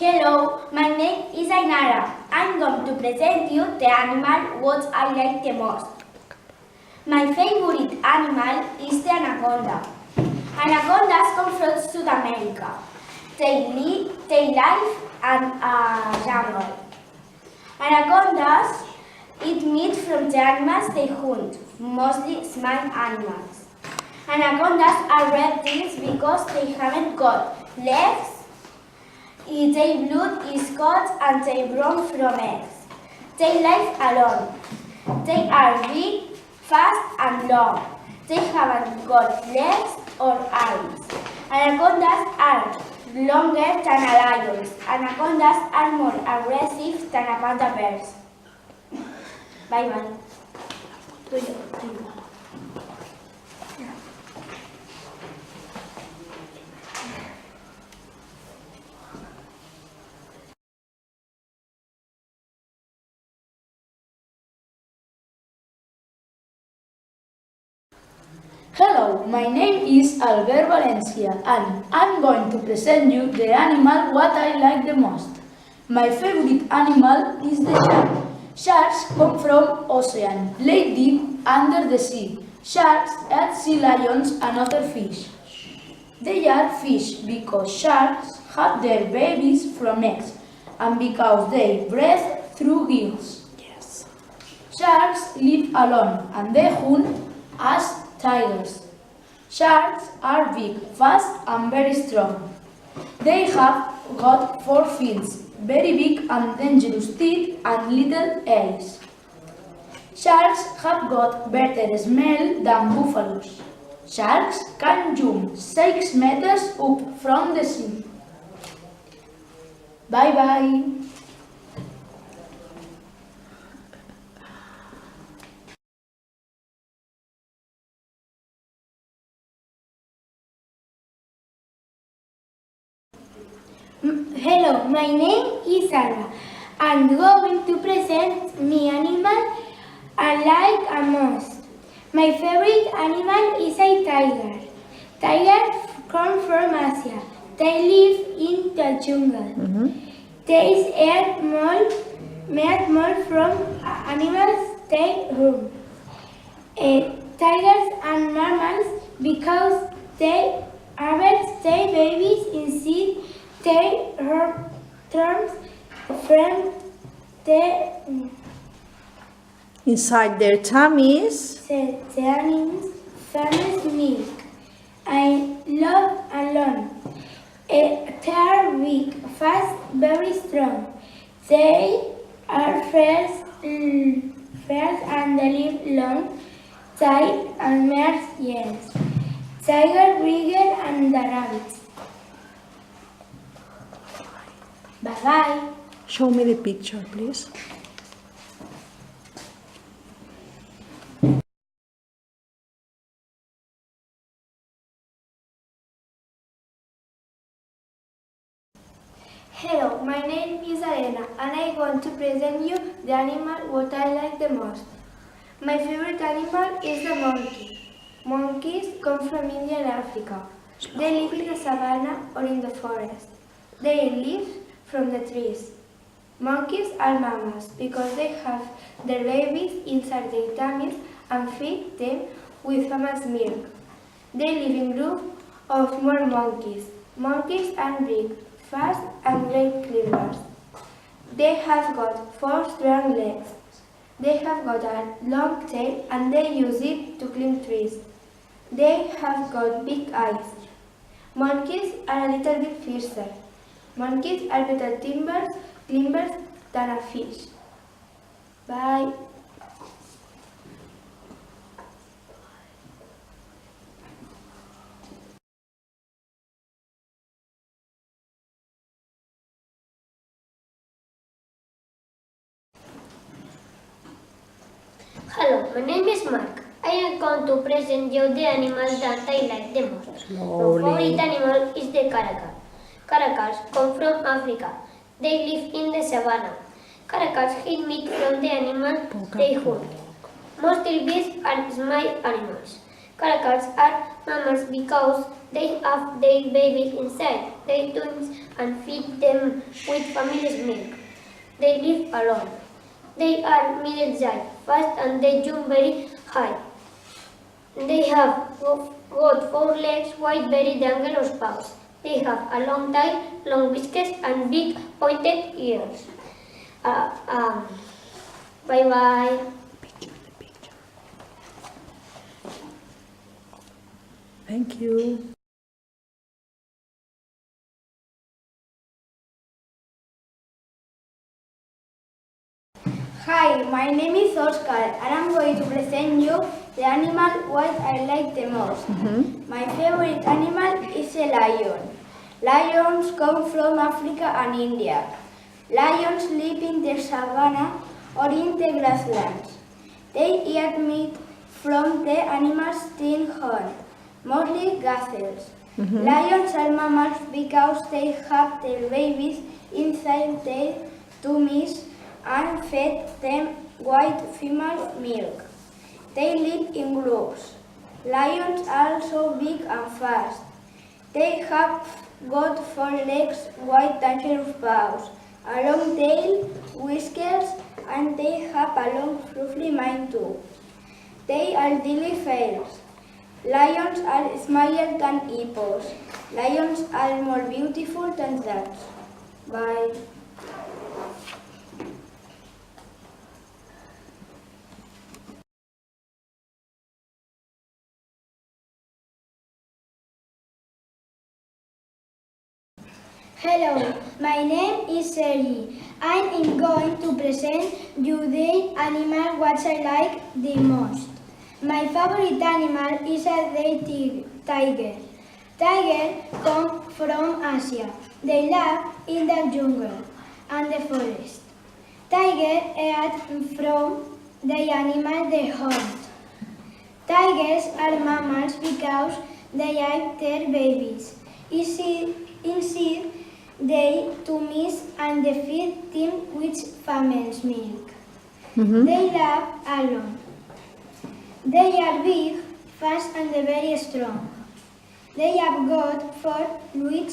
Hello, my name is Ainara. I'm going to present you the animal what I like the most. My favorite animal is the anaconda. Anacondas come from South America. They live in a jungle. Anacondas eat meat from the animals they hunt, mostly small animals. Anacondas are reptiles because they haven't got legs. Their blood is cold and they run from eggs. They live alone. They are big, fast and long. They haven't got legs or arms. Anacondas are longer than a lion. Anacondas are more aggressive than a panda bears. Bye bye. Hello, my name is Albert Valencia and I'm going to present you the animal what I like the most. My favorite animal is the shark. Sharks come from ocean, lay deep under the sea. Sharks eat sea lions and other fish. They are fish because sharks have their babies from eggs and because they breathe through gills. Yes. Sharks live alone and they hunt as tigers. Sharks are big, fast and very strong. They have got 4 fins, very big and dangerous teeth and little eyes. Sharks have got better smell than buffaloes. Sharks can jump 6 meters up from the sea. Bye bye. Hello, my name is Sarah. I'm going to present me animal I like most. My favorite animal is a tiger. Tigers come from Asia. They live in the jungle. They eat more from animals they hunt. Tigers are mammals because they harvest their babies inside their terms from Inside their tummies. the famous milk. I love alone. They are big, fast, very strong. They are fierce and they live long, tight and mares, yes. Tiger, bigger and the rabbits. Bye-bye. Show me the picture, please. Hello, my name is Elena and I want to present you the animal what I like the most. My favorite animal is the monkey. Monkeys come from India and Africa. They live in the savanna or in the forest. They live from the trees. Monkeys are mammals because they have their babies inside their tummies and feed them with famous milk. They live in groups of more monkeys. Monkeys are big, fast and great climbers. They have got 4 strong legs. They have got a long tail and they use it to climb trees. They have got big eyes. Monkeys are a little bit fiercer. Monkeys are better climbers than a fish. Bye. Hello, my name is Mark. I am going to present you the animal that I like the most. My favorite animal is the caracal. Caracals come from Africa. They live in the savanna. Caracals eat meat from the animal they hunt. Mostly beasts and small animals. Caracals are mammals because they have their babies inside their twins and feed them with family's milk. They live alone. They are middle-sized, fast, and they jump very high. They have got 4 legs, wide, very dangerous paws. They have a long tail, long whiskers, and big pointed ears. Bye-bye. Thank you. Hi, my name is Oscar and I'm going to present you the animal what I like the most. My favorite animal is a lion. Lions come from Africa and India. Lions live in the savanna or in the grasslands. They eat meat from the animals' thin horn, mostly gazelles. Lions are mammals because they have their babies inside their tummies and feed them white female milk. They live in groups. Lions are also big and fast. They have got 4 legs, white dangerous paws, a long tail, whiskers, and they have a long fluffy mane too. They are daily fails. Lions are smaller than hippos. Lions are more beautiful than that. Bye. Hello, my name is Sergi. I am going to present you the animal what I like the most. My favorite animal is a tiger. Tigers come from Asia. They live in the jungle and the forest. Tigers eat from the animal they hunt. Tigers are mammals because they eat their babies. Inside they tummies and they feed them with family's milk. They live alone. They are big, fast and very strong. They have got 4 with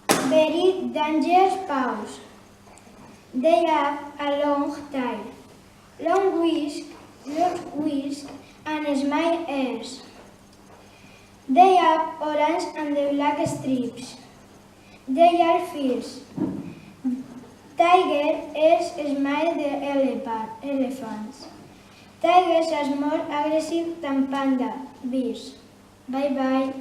very dangerous paws. They have a long tail, long whisk and small ears. They have orange and black stripes. They are fierce. Tigers smell the elephants. Tigers are more aggressive than panda bears. Bye bye.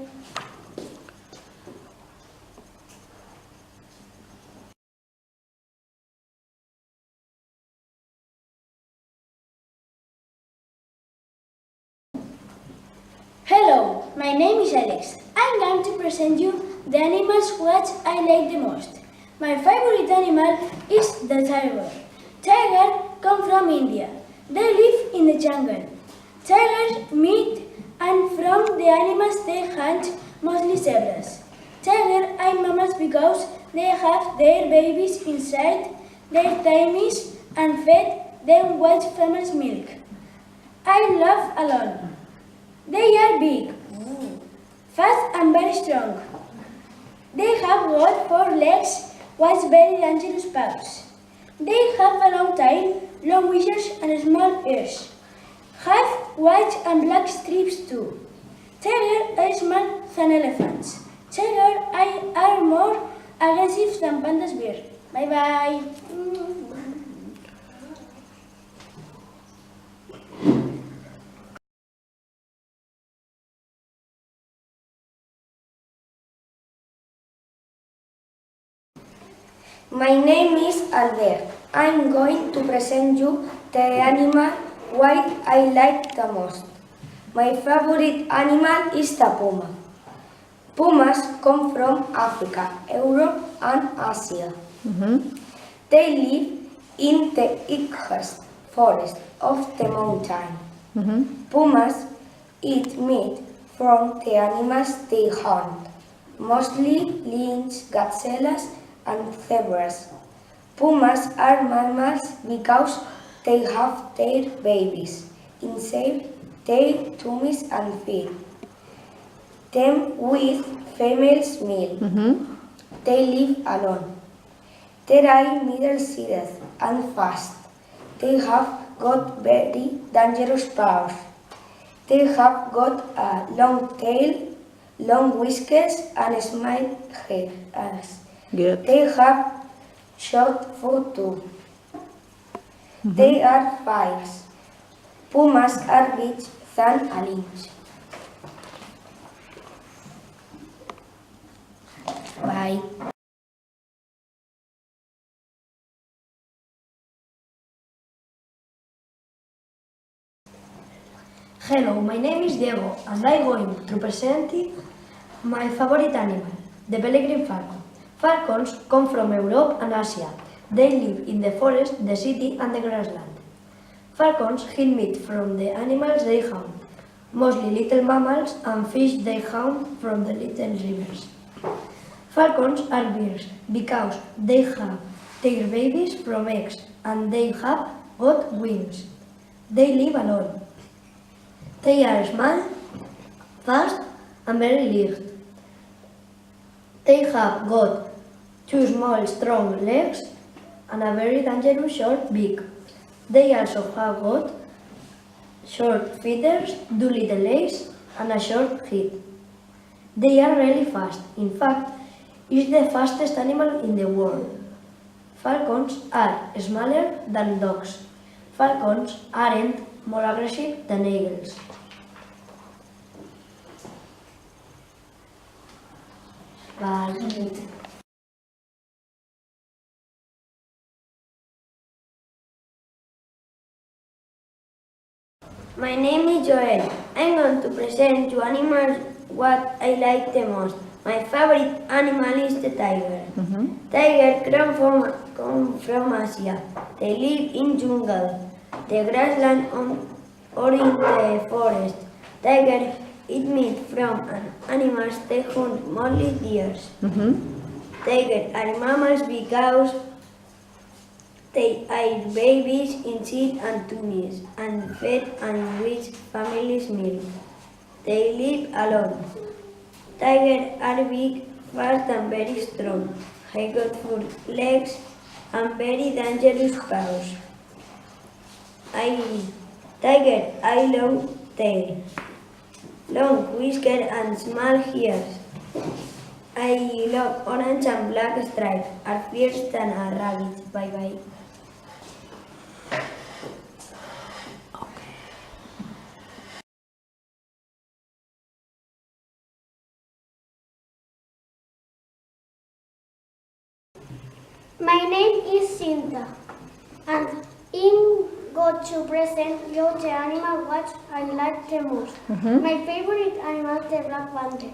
Hello, my name is Alex. I'm going to present you the animals what I like the most. My favorite animal is the tiger. Tigers come from India. They live in the jungle. Tigers meat and from the animals they hunt, mostly zebras. Tigers are mammals because they have their babies inside their tummies and feed them with family's milk. I love alone. They are big, fast and very strong. They have got 4 legs with very dangerous paws. They have a long tail, long whiskers and small ears. Have white and black stripes too. Tigers are smaller than elephants. Tigers are more aggressive than pandas bear. Bye bye. My name is Albert. I'm going to present you the animal why I like the most. My favorite animal is the puma. Pumas come from Africa, Europe and Asia. They live in the thickest forest of the mountain. Pumas eat meat from the animals they hunt, mostly lions, gazelles, and zebras. Pumas are mammals because they have their babies inside their tummies and feed them with female's milk. They live alone. They are middle-sized and fast. They have got very dangerous paws. They have got a long tail, long whiskers, and small heads. Good. They have short fur too. They are files. Pumas are big than an inch. Bye. Hello, my name is Diego, and I'm going to present my favorite animal, the peregrine falcon. Falcons come from Europe and Asia. They live in the forest, the city, and the grassland. Falcons hunt meat from the animals they hunt, mostly little mammals and fish they hunt from the little rivers. Falcons are birds because they have their babies from eggs and they have got wings. They live alone. They are small, fast, and very light. They have got two small, strong legs and a very dangerous short beak. They also have got short feathers, two little legs, and a short head. They are really fast. In fact, it's the fastest animal in the world. Falcons are smaller than dogs. Falcons aren't more aggressive than eagles. Bye. My name is Joel. I'm going to present you animals what I like the most. My favorite animal is the tiger. Tiger come from Asia. They live in jungle, the grassland or in the forest. Tiger eat meat from animals they hunt, mostly deers. Tigers are mammals because they are babies in seed and tunis and fed and which families milk. They live alone. Tigers are big, fast and very strong. They got four legs and very dangerous paws. Tiger eye long tail, long whisker and small ears. I love orange and black stripes, are fierce than a rabbit. Bye bye. My name is Cinta, and I'm going to present you the animal what I like the most. My favorite animal is the black panther.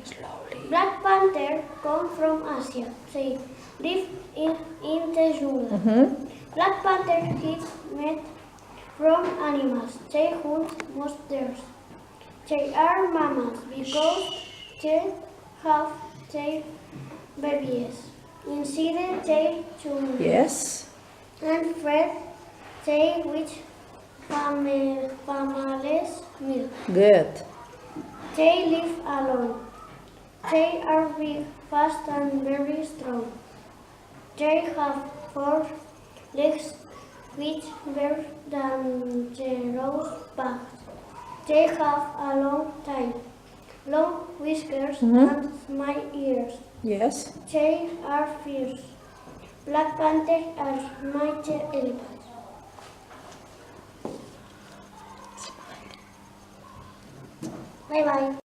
Black panther come from Asia. They live in the jungle. Black panther eat meat from animals. They hunt monsters. They are mammals because they have their babies inside their tummy. Yes. And fed they which families milk. Good. They live alone. They are big, fast and very strong. They have four legs which bear dangerous backs. They have a long tail, long whiskers and small ears. Yes. They are fierce. Black panthers are mighty elephants. Bye bye.